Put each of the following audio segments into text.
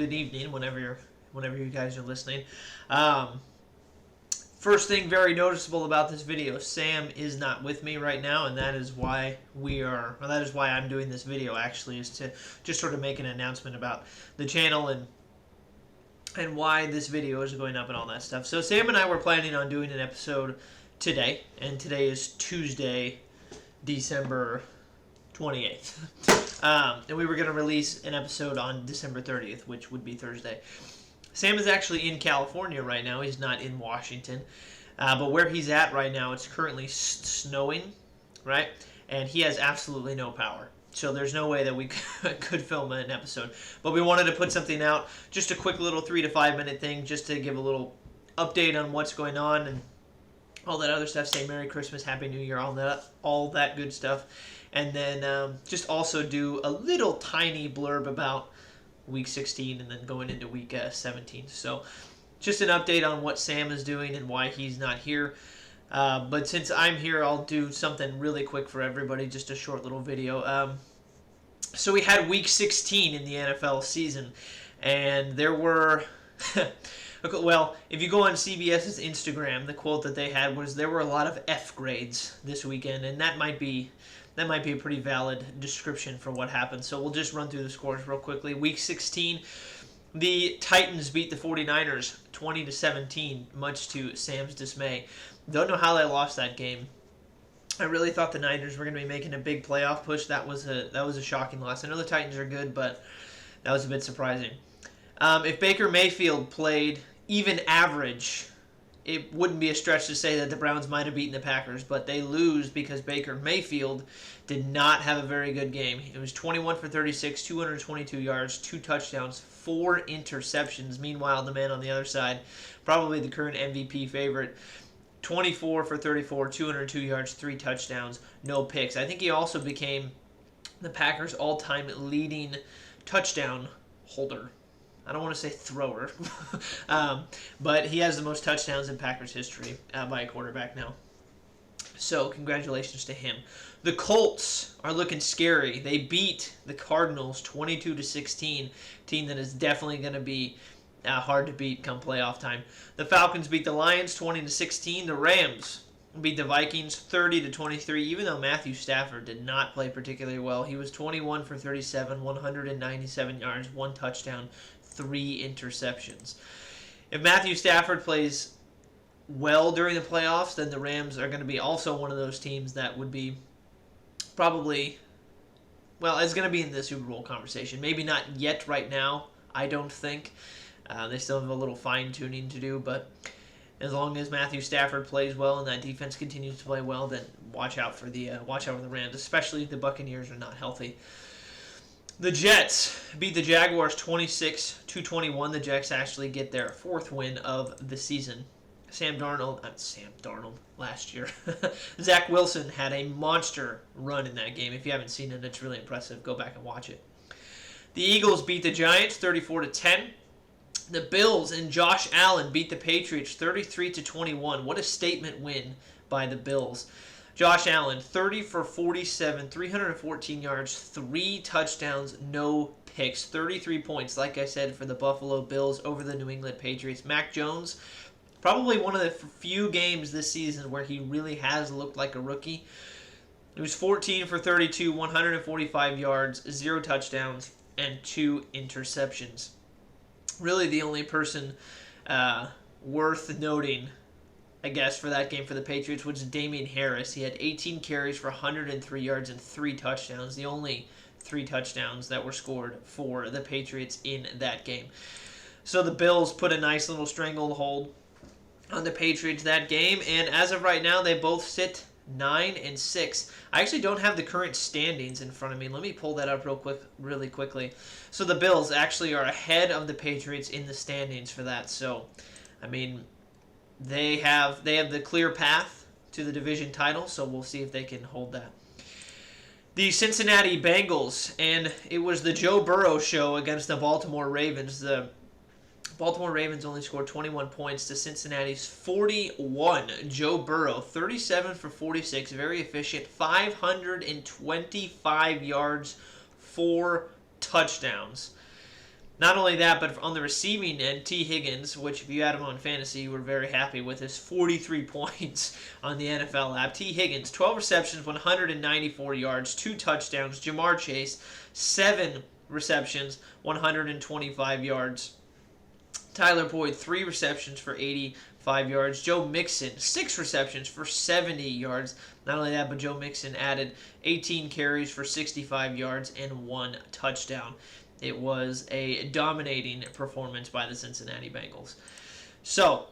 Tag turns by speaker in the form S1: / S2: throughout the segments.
S1: good evening, whenever you guys are listening. Um, First thing very noticeable about this video, Sam is not with me right now, and that is why I'm doing this video. Actually, is to just sort of make an announcement about the channel and why this video is going up and all that stuff. So Sam and I were planning on doing an episode today, and today is Tuesday, December 28th. And we were going to release an episode on December 30th, which would be Thursday. Sam is actually in California right now. He's not in Washington. But where he's at right now, it's currently snowing, right? And he has absolutely no power. So there's no way that we could film an episode. But we wanted to put something out, just a quick little 3 to 5 minute thing, just to give a little update on what's going on and all that other stuff. Say Merry Christmas, Happy New Year, all that good stuff. And then just also do a little tiny blurb about week 16 and then going into week 17. So just an update on what Sam is doing and why he's not here. But since I'm here, I'll do something really quick for everybody, just a short little video. So we had week 16 in the NFL season, and there were... Well, if you go on CBS's Instagram, the quote that they had was, there were a lot of F grades this weekend, and that might be a pretty valid description for what happened. So we'll just run through the scores real quickly. Week 16, the Titans beat the 49ers 20-17, much to Sam's dismay. Don't know how they lost that game. I really thought the Niners were going to be making a big playoff push. That was a shocking loss. I know the Titans are good, but that was a bit surprising. If Baker Mayfield played even average, it wouldn't be a stretch to say that the Browns might have beaten the Packers, but they lose because Baker Mayfield did not have a very good game. It was 21 for 36, 222 yards, 2 touchdowns, 4 interceptions. Meanwhile, the man on the other side, probably the current MVP favorite, 24 for 34, 202 yards, 3 touchdowns, no picks. I think he also became the Packers' all-time leading touchdown holder. I don't want to say thrower, but he has the most touchdowns in Packers history by a quarterback now. So congratulations to him. The Colts are looking scary. They beat the Cardinals 22-16, team that is definitely going to be hard to beat come playoff time. The Falcons beat the Lions 20-16. The Rams beat the Vikings 30-23, even though Matthew Stafford did not play particularly well. He was 21 for 37, 197 yards, 1 touchdown, 3 interceptions. If Matthew Stafford plays well during the playoffs, then the Rams are going to be also one of those teams that would be probably, well, it's going to be in the Super Bowl conversation. Maybe not yet right now, I don't think. They still have a little fine-tuning to do, but as long as Matthew Stafford plays well and that defense continues to play well, then watch out for the Rams, especially if the Buccaneers are not healthy. The Jets beat the Jaguars 26-21. The Jets actually get their 4th win of the season. Sam Darnold last year. Zach Wilson had a monster run in that game. If you haven't seen it, it's really impressive. Go back and watch it. The Eagles beat the Giants 34-10. The Bills and Josh Allen beat the Patriots 33-21. What a statement win by the Bills. Josh Allen, 30 for 47, 314 yards, 3 touchdowns, no picks, 33 points, like I said, for the Buffalo Bills over the New England Patriots. Mac Jones, probably one of the few games this season where he really has looked like a rookie. He was 14 for 32, 145 yards, 0 touchdowns, and 2 interceptions. Really the only person worth noting, I guess, for that game for the Patriots was Damian Harris. He had 18 carries for 103 yards and 3 touchdowns, the only 3 touchdowns that were scored for the Patriots in that game. So the Bills put a nice little stranglehold on the Patriots that game, and as of right now, they both sit 9-6. I actually don't have the current standings in front of me. Let me pull that up really quickly. So the Bills actually are ahead of the Patriots in the standings for that. So, I mean, they have the clear path to the division title, so we'll see if they can hold that. The Cincinnati Bengals, and it was the Joe Burrow show against the Baltimore Ravens. The Baltimore Ravens only scored 21 points to Cincinnati's 41. Joe Burrow, 37 for 46, very efficient, 525 yards, 4 touchdowns. Not only that, but on the receiving end, T. Higgins, which if you had him on fantasy, you were very happy with his 43 points on the NFL app. T. Higgins, 12 receptions, 194 yards, 2 touchdowns. Jamar Chase, 7 receptions, 125 yards. Tyler Boyd, 3 receptions for 85 yards. Joe Mixon, 6 receptions for 70 yards. Not only that, but Joe Mixon added 18 carries for 65 yards and 1 touchdown. It was a dominating performance by the Cincinnati Bengals. So,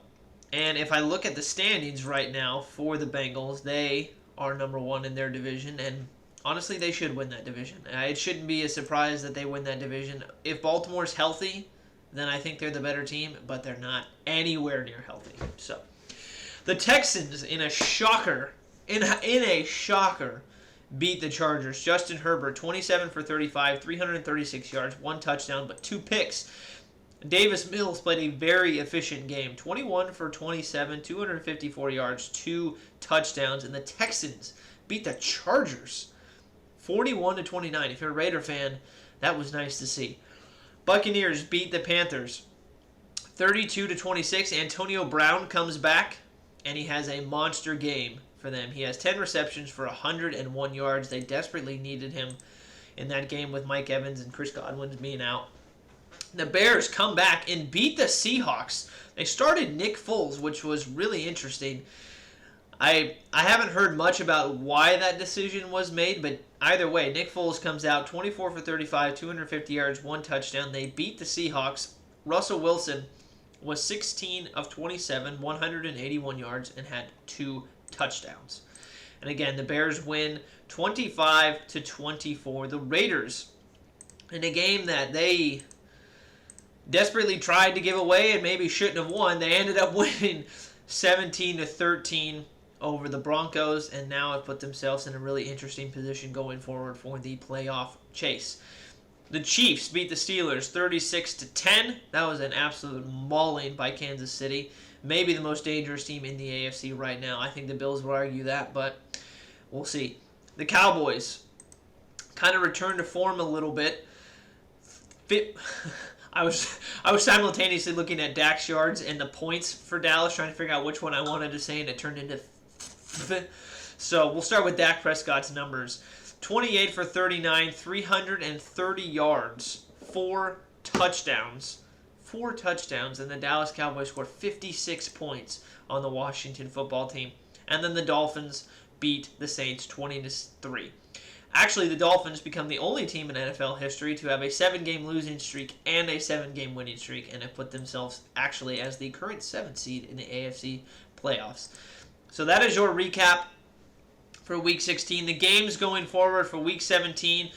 S1: and if I look at the standings right now for the Bengals, they are number 1 in their division, and honestly, they should win that division. It shouldn't be a surprise that they win that division. If Baltimore's healthy, then I think they're the better team, but they're not anywhere near healthy. So, the Texans, in a shocker, beat the Chargers. Justin Herbert, 27 for 35, 336 yards, 1 touchdown, but 2 picks. Davis Mills played a very efficient game. 21 for 27, 254 yards, 2 touchdowns. And the Texans beat the Chargers 41-29. If you're a Raider fan, that was nice to see. Buccaneers beat the Panthers 32-26. Antonio Brown comes back, and he has a monster game for them. He has 10 receptions for 101 yards. They desperately needed him in that game with Mike Evans and Chris Godwin being out. The Bears come back and beat the Seahawks. They started Nick Foles, which was really interesting. I haven't heard much about why that decision was made, but either way, Nick Foles comes out 24 for 35, 250 yards, 1 touchdown. They beat the Seahawks. Russell Wilson was 16 of 27, 181 yards, and had 2 touchdowns. And again, the Bears win 25-24. The Raiders, in a game that they desperately tried to give away and maybe shouldn't have won, they ended up winning 17-13 over the Broncos, and now have put themselves in a really interesting position going forward for the playoff chase. The Chiefs beat the Steelers 36-10. That was an absolute mauling by Kansas City. Maybe the most dangerous team in the AFC right now. I think the Bills would argue that, but we'll see. The Cowboys kind of returned to form a little bit. I was simultaneously looking at Dak's yards and the points for Dallas, trying to figure out which one I wanted to say, and it turned into So we'll start with Dak Prescott's numbers. 28 for 39, 330 yards, 4 touchdowns. 4 touchdowns, and the Dallas Cowboys scored 56 points on the Washington football team. And then the Dolphins beat the Saints 20-3. Actually, the Dolphins become the only team in NFL history to have a 7-game losing streak and a 7-game winning streak, and have put themselves actually as the current 7th seed in the AFC playoffs. So that is your recap for Week 16. The games going forward for Week 17.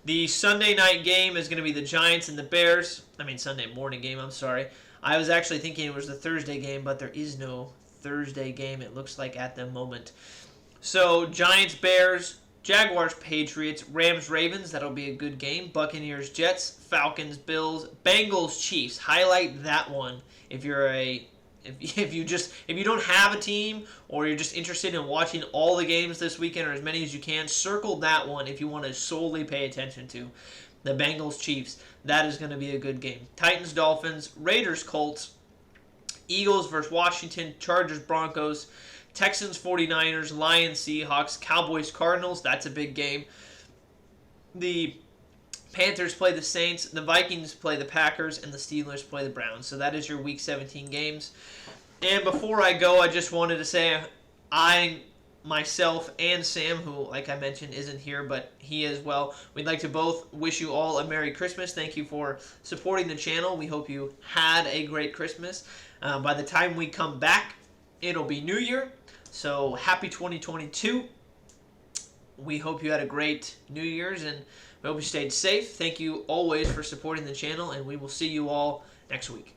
S1: The Sunday night game is going to be the Giants and the Bears. Sunday morning game, I'm sorry. I was actually thinking it was the Thursday game, but there is no Thursday game, it looks like, at the moment. So, Giants, Bears, Jaguars, Patriots, Rams, Ravens. That'll be a good game. Buccaneers, Jets, Falcons, Bills, Bengals, Chiefs. Highlight that one if you're if you don't have a team, or you're just interested in watching all the games this weekend, or as many as you can. Circle that one if you want to solely pay attention to the Bengals, Chiefs. That is going to be a good game. Titans, Dolphins, Raiders, Colts, Eagles versus Washington, Chargers, Broncos, Texans, 49ers, Lions, Seahawks, Cowboys, Cardinals. That's a big game. The Panthers play the Saints, the Vikings play the Packers, and the Steelers play the Browns. So that is your Week 17 games. And before I go, I just wanted to say myself, and Sam, who, like I mentioned, isn't here, but he as well, we'd like to both wish you all a Merry Christmas. Thank you for supporting the channel. We hope you had a great Christmas. By the time we come back, it'll be New Year. So happy 2022. We hope you had a great New Year's, and we hope you stayed safe. Thank you always for supporting the channel, and we will see you all next week.